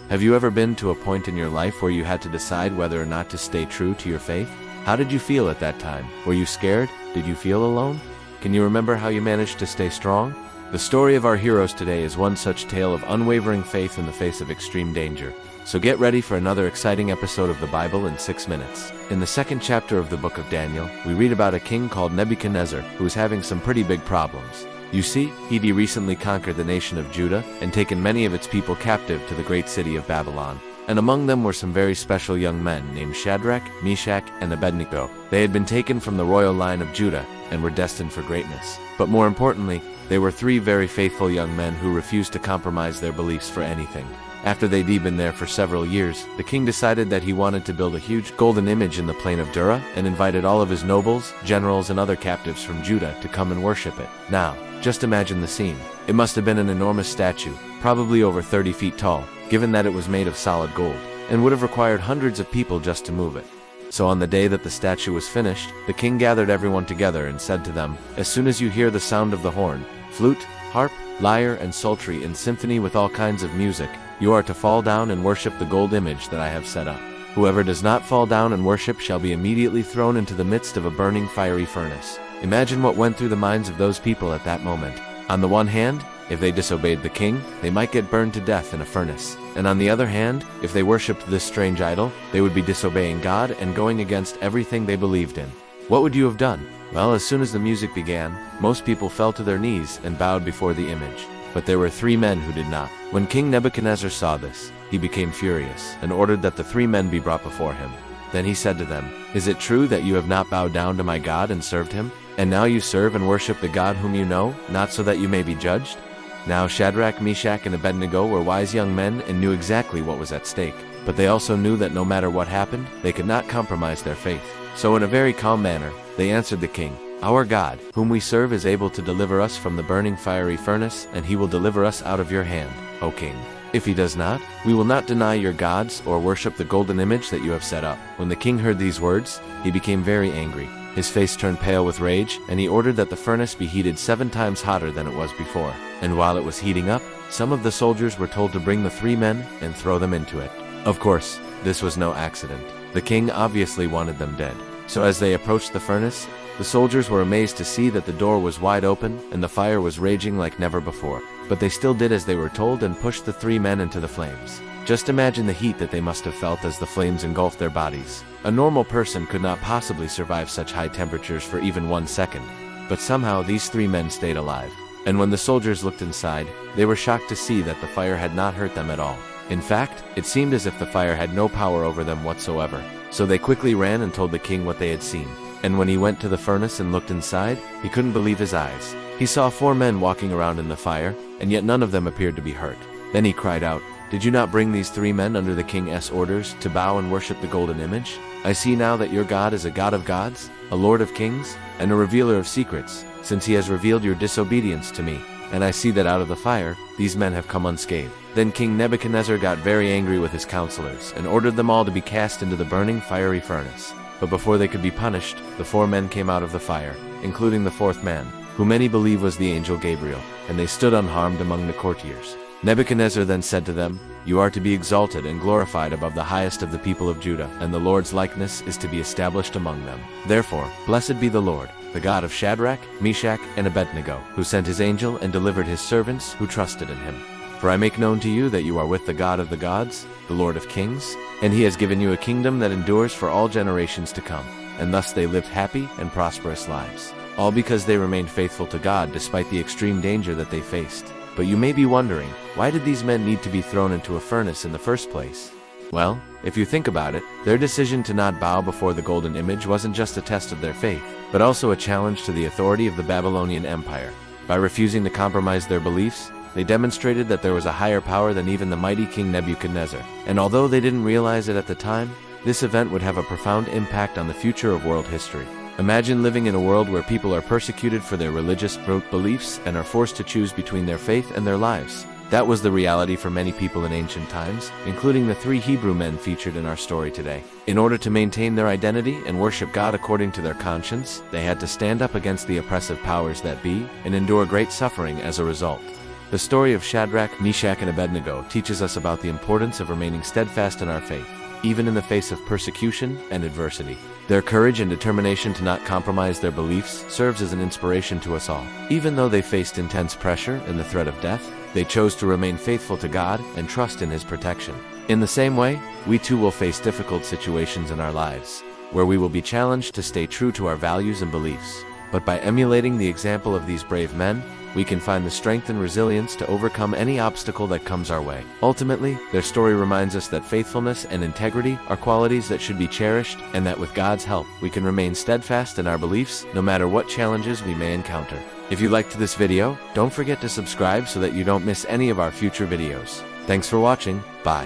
Have you ever been to a point in your life where you had to decide whether or not to stay true to your faith? How did you feel at that time? Were you scared? Did you feel alone? Can you remember how you managed to stay strong? The story of our heroes today is one such tale of unwavering faith in the face of extreme danger. So get ready for another exciting episode of the Bible in 6 minutes. In the second chapter of the book of Daniel, we read about a king called Nebuchadnezzar who was having some pretty big problems. You see, he'd recently conquered the nation of Judah and taken many of its people captive to the great city of Babylon. And among them were some very special young men named Shadrach, Meshach, and Abednego. They had been taken from the royal line of Judah and were destined for greatness. But more importantly, they were 3 very faithful young men who refused to compromise their beliefs for anything. After they'd been there for several years, the king decided that he wanted to build a huge golden image in the plain of Dura and invited all of his nobles, generals, and other captives from Judah to come and worship it. Now, just imagine the scene. It must have been an enormous statue, probably over 30 feet tall, given that it was made of solid gold, and would have required hundreds of people just to move it. So on the day that the statue was finished, the king gathered everyone together and said to them, "As soon as you hear the sound of the horn, flute, harp, lyre, and psaltery in symphony with all kinds of music, you are to fall down and worship the gold image that I have set up. Whoever does not fall down and worship shall be immediately thrown into the midst of a burning fiery furnace." Imagine what went through the minds of those people at that moment. On the one hand, if they disobeyed the king, they might get burned to death in a furnace. And on the other hand, if they worshipped this strange idol, they would be disobeying God and going against everything they believed in. What would you have done? Well, as soon as the music began, most people fell to their knees and bowed before the image. But there were 3 men who did not. When King Nebuchadnezzar saw this, he became furious and ordered that the 3 men be brought before him. Then he said to them, "Is it true that you have not bowed down to my God and served him? And now you serve and worship the God whom you know, not so that you may be judged?" Now Shadrach, Meshach, and Abednego were wise young men and knew exactly what was at stake. But they also knew that no matter what happened, they could not compromise their faith. So in a very calm manner, they answered the king, "Our God, whom we serve, is able to deliver us from the burning fiery furnace, and he will deliver us out of your hand, O king. If he does not, we will not deny your gods or worship the golden image that you have set up." When the king heard these words, he became very angry. His face turned pale with rage, and he ordered that the furnace be heated 7 times hotter than it was before. And while it was heating up, some of the soldiers were told to bring the 3 men and throw them into it. Of course, this was no accident. The king obviously wanted them dead. So as they approached the furnace, the soldiers were amazed to see that the door was wide open and the fire was raging like never before. But they still did as they were told and pushed the 3 men into the flames. Just imagine the heat that they must have felt as the flames engulfed their bodies. A normal person could not possibly survive such high temperatures for even 1 second. But somehow these 3 men stayed alive. And when the soldiers looked inside, they were shocked to see that the fire had not hurt them at all. In fact, it seemed as if the fire had no power over them whatsoever. So they quickly ran and told the king what they had seen. And when he went to the furnace and looked inside, he couldn't believe his eyes. He saw 4 men walking around in the fire, and yet none of them appeared to be hurt. Then he cried out, "Did you not bring these 3 men under the king's orders to bow and worship the golden image? I see now that your God is a God of gods, a Lord of kings, and a revealer of secrets, since he has revealed your disobedience to me. And I see that out of the fire, these men have come unscathed." Then King Nebuchadnezzar got very angry with his counselors and ordered them all to be cast into the burning fiery furnace. But before they could be punished, the 4 men came out of the fire, including the 4th man, who many believe was the angel Gabriel, and they stood unharmed among the courtiers. Nebuchadnezzar then said to them, "You are to be exalted and glorified above the highest of the people of Judah, and the Lord's likeness is to be established among them. Therefore, blessed be the Lord, the God of Shadrach, Meshach, and Abednego, who sent his angel and delivered his servants who trusted in him. For I make known to you that you are with the God of the gods, the Lord of kings, and he has given you a kingdom that endures for all generations to come." And thus they lived happy and prosperous lives, all because they remained faithful to God despite the extreme danger that they faced. But you may be wondering, why did these men need to be thrown into a furnace in the first place? Well, if you think about it, their decision to not bow before the golden image wasn't just a test of their faith, but also a challenge to the authority of the Babylonian Empire. By refusing to compromise their beliefs, they demonstrated that there was a higher power than even the mighty King Nebuchadnezzar. And although they didn't realize it at the time, this event would have a profound impact on the future of world history. Imagine living in a world where people are persecuted for their religious beliefs and are forced to choose between their faith and their lives. That was the reality for many people in ancient times, including the 3 Hebrew men featured in our story today. In order to maintain their identity and worship God according to their conscience, they had to stand up against the oppressive powers that be and endure great suffering as a result. The story of Shadrach, Meshach, and Abednego teaches us about the importance of remaining steadfast in our faith, even in the face of persecution and adversity. Their courage and determination to not compromise their beliefs serves as an inspiration to us all. Even though they faced intense pressure and the threat of death, they chose to remain faithful to God and trust in His protection. In the same way, we too will face difficult situations in our lives, where we will be challenged to stay true to our values and beliefs. But by emulating the example of these brave men, we can find the strength and resilience to overcome any obstacle that comes our way. Ultimately, their story reminds us that faithfulness and integrity are qualities that should be cherished, and that with God's help, we can remain steadfast in our beliefs no matter what challenges we may encounter. If you liked this video, don't forget to subscribe so that you don't miss any of our future videos. Thanks for watching. Bye.